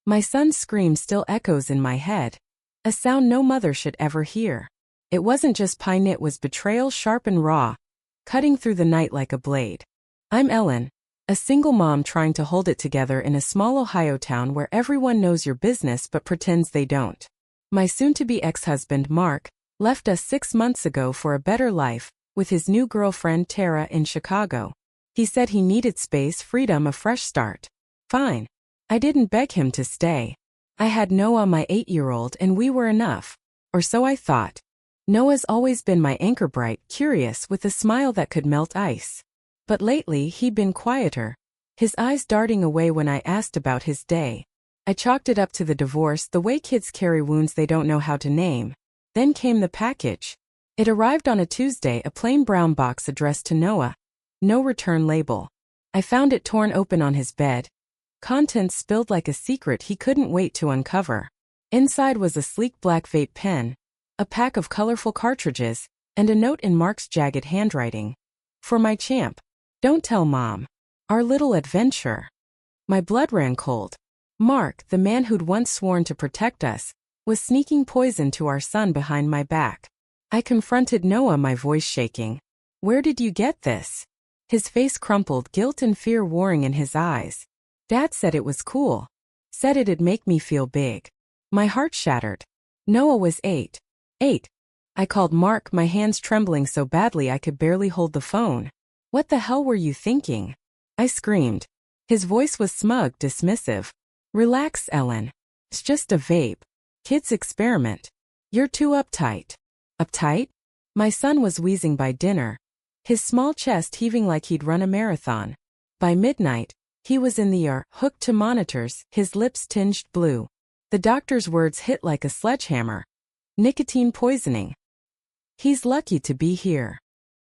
My son's scream still echoes in my head. A sound no mother should ever hear. It wasn't just pain, it was betrayal, sharp and raw, cutting through the night like a blade. I'm Ellen, a single mom trying to hold it together in a small Ohio town where everyone knows your business but pretends they don't. My soon-to-be ex-husband, Mark, left us 6 months ago for a better life, with his new girlfriend Tara in Chicago. He said he needed space, freedom, a fresh start. Fine. I didn't beg him to stay. I had Noah, my 8-year-old, and we were enough. Or so I thought. Noah's always been my anchor, bright, curious, with a smile that could melt ice. But lately he'd been quieter, his eyes darting away when I asked about his day. I chalked it up to the divorce, the way kids carry wounds they don't know how to name. Then came the package. It arrived on a Tuesday, a plain brown box addressed to Noah. No return label. I found it torn open on his bed. Contents spilled like a secret he couldn't wait to uncover. Inside was a sleek black vape pen, a pack of colorful cartridges, and a note in Mark's jagged handwriting. For my champ. Don't tell Mom. Our little adventure. My blood ran cold. Mark, the man who'd once sworn to protect us, was sneaking poison to our son behind my back. I confronted Noah, my voice shaking. Where did you get this? His face crumpled, guilt and fear warring in his eyes. Dad said it was cool. Said it'd make me feel big. My heart shattered. Noah was 8. 8. I called Mark, my hands trembling so badly I could barely hold the phone. What the hell were you thinking? I screamed. His voice was smug, dismissive. Relax, Ellen. It's just a vape. Kids experiment. You're too uptight. Uptight? My son was wheezing by dinner, his small chest heaving like he'd run a marathon. By midnight, he was in the ER, hooked to monitors, his lips tinged blue. The doctor's words hit like a sledgehammer. Nicotine poisoning. He's lucky to be here.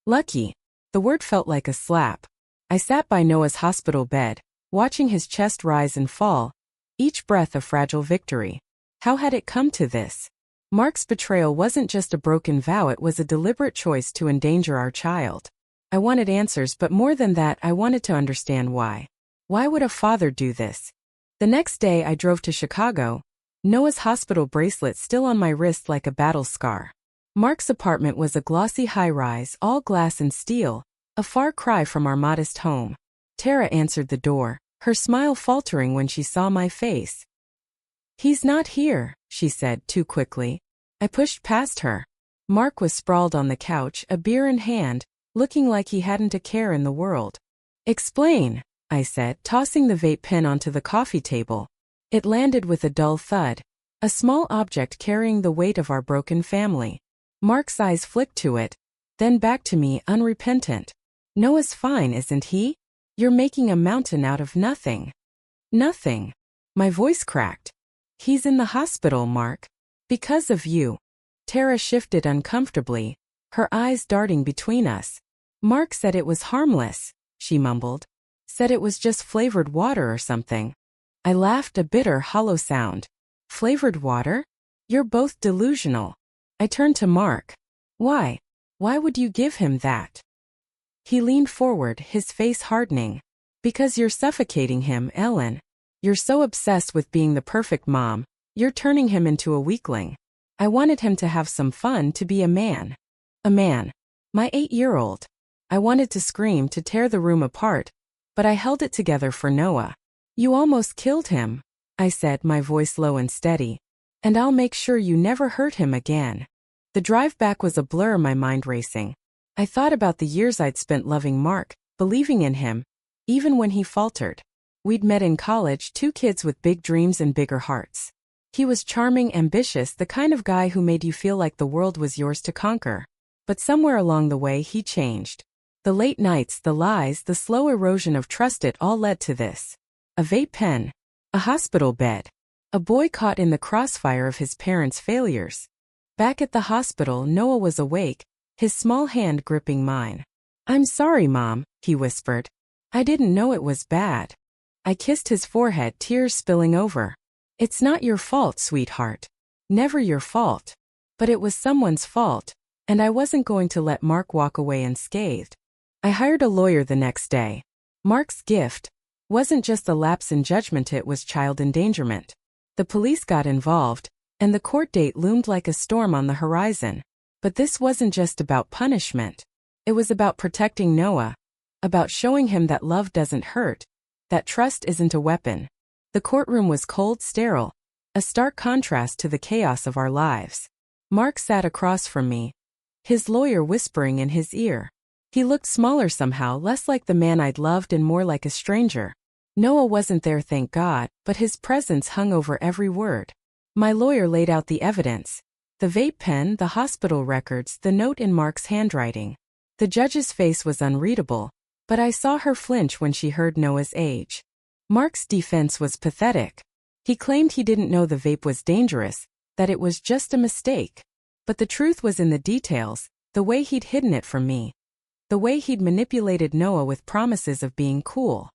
Lucky. The word felt like a slap. I sat by Noah's hospital bed, watching his chest rise and fall, each breath a fragile victory. How had it come to this? Mark's betrayal wasn't just a broken vow, it was a deliberate choice to endanger our child. I wanted answers, but more than that, I wanted to understand why. Why would a father do this? The next day I drove to Chicago, Noah's hospital bracelet still on my wrist like a battle scar. Mark's apartment was a glossy high-rise, all glass and steel, a far cry from our modest home. Tara answered the door, her smile faltering when she saw my face. He's not here, she said too quickly. I pushed past her. Mark was sprawled on the couch, a beer in hand, looking like he hadn't a care in the world. Explain, I said, tossing the vape pen onto the coffee table. It landed with a dull thud, a small object carrying the weight of our broken family. Mark's eyes flicked to it, then back to me, unrepentant. Noah's fine, isn't he? You're making a mountain out of nothing. Nothing. My voice cracked. He's in the hospital, Mark. Because of you. Tara shifted uncomfortably, her eyes darting between us. Mark said it was harmless, she mumbled. Said it was just flavored water or something. I laughed, a bitter, hollow sound. Flavored water? You're both delusional. I turned to Mark. Why? Why would you give him that? He leaned forward, his face hardening. Because you're suffocating him, Ellen. You're so obsessed with being the perfect mom, you're turning him into a weakling. I wanted him to have some fun, to be a man. A man. My 8-year-old. I wanted to scream, to tear the room apart, but I held it together for Noah. You almost killed him, I said, my voice low and steady. And I'll make sure you never hurt him again. The drive back was a blur, my mind racing. I thought about the years I'd spent loving Mark, believing in him, even when he faltered. We'd met in college, 2 kids with big dreams and bigger hearts. He was charming, ambitious, the kind of guy who made you feel like the world was yours to conquer. But somewhere along the way he changed. The late nights, the lies, the slow erosion of trust, it all led to this. A vape pen. A hospital bed. A boy caught in the crossfire of his parents' failures. Back at the hospital, Noah was awake, his small hand gripping mine. I'm sorry, Mom, he whispered. I didn't know it was bad. I kissed his forehead, tears spilling over. It's not your fault, sweetheart. Never your fault. But it was someone's fault, and I wasn't going to let Mark walk away unscathed. I hired a lawyer the next day. Mark's gift wasn't just a lapse in judgment, it was child endangerment. The police got involved, and the court date loomed like a storm on the horizon. But this wasn't just about punishment. It was about protecting Noah, about showing him that love doesn't hurt, that trust isn't a weapon. The courtroom was cold, sterile, a stark contrast to the chaos of our lives. Mark sat across from me, his lawyer whispering in his ear. He looked smaller somehow, less like the man I'd loved and more like a stranger. Noah wasn't there, thank God, but his presence hung over every word. My lawyer laid out the evidence: the vape pen, the hospital records, the note in Mark's handwriting. The judge's face was unreadable, but I saw her flinch when she heard Noah's age. Mark's defense was pathetic. He claimed he didn't know the vape was dangerous, that it was just a mistake. But the truth was in the details, the way he'd hidden it from me, the way he'd manipulated Noah with promises of being cool.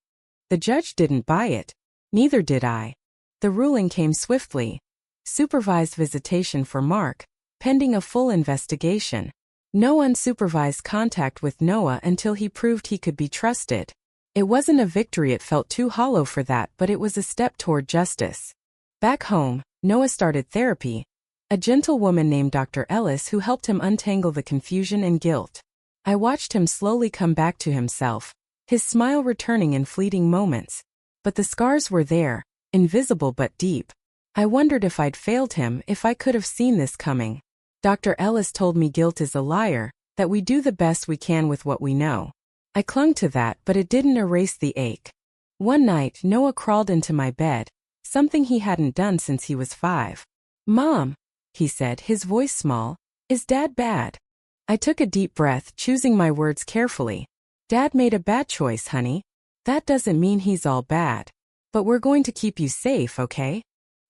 The judge didn't buy it. Neither did I. The ruling came swiftly: supervised visitation for Mark, pending a full investigation. No unsupervised contact with Noah until he proved he could be trusted. It wasn't a victory, it felt too hollow for that, but it was a step toward justice. Back home, Noah started therapy. A gentle woman named Dr. Ellis who helped him untangle the confusion and guilt. I watched him slowly come back to himself, his smile returning in fleeting moments. But the scars were there, invisible but deep. I wondered if I'd failed him, if I could have seen this coming. Dr. Ellis told me guilt is a liar, that we do the best we can with what we know. I clung to that, but it didn't erase the ache. One night, Noah crawled into my bed, something he hadn't done since he was 5. "Mom," he said, his voice small, "is Dad bad?" I took a deep breath, choosing my words carefully. "Dad made a bad choice, honey. That doesn't mean he's all bad. But we're going to keep you safe, okay?"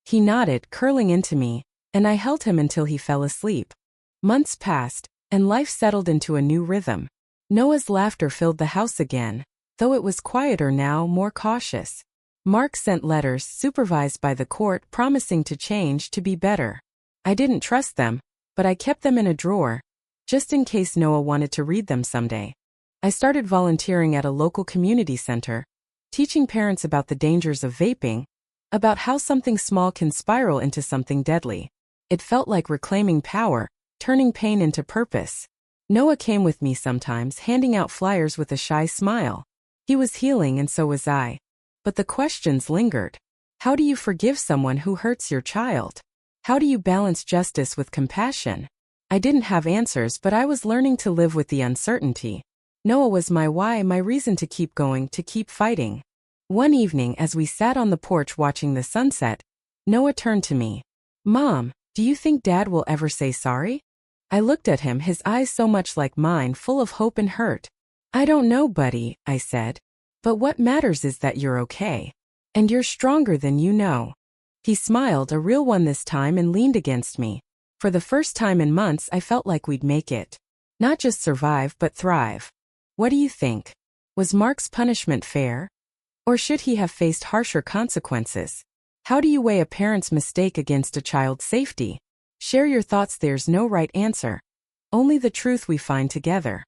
He nodded, curling into me, and I held him until he fell asleep. Months passed, and life settled into a new rhythm. Noah's laughter filled the house again, though it was quieter now, more cautious. Mark sent letters, supervised by the court, promising to change, to be better. I didn't trust them, but I kept them in a drawer, just in case Noah wanted to read them someday. I started volunteering at a local community center, teaching parents about the dangers of vaping, about how something small can spiral into something deadly. It felt like reclaiming power, turning pain into purpose. Noah came with me sometimes, handing out flyers with a shy smile. He was healing and so was I. But the questions lingered. How do you forgive someone who hurts your child? How do you balance justice with compassion? I didn't have answers, but I was learning to live with the uncertainty. Noah was my why, my reason to keep going, to keep fighting. One evening, as we sat on the porch watching the sunset, Noah turned to me. "Mom, do you think Dad will ever say sorry?" I looked at him, his eyes so much like mine, full of hope and hurt. "I don't know, buddy," I said. "But what matters is that you're okay. And you're stronger than you know." He smiled, a real one this time, and leaned against me. For the first time in months, I felt like we'd make it. Not just survive, but thrive. What do you think? Was Mark's punishment fair? Or should he have faced harsher consequences? How do you weigh a parent's mistake against a child's safety? Share your thoughts. There's no right answer. Only the truth we find together.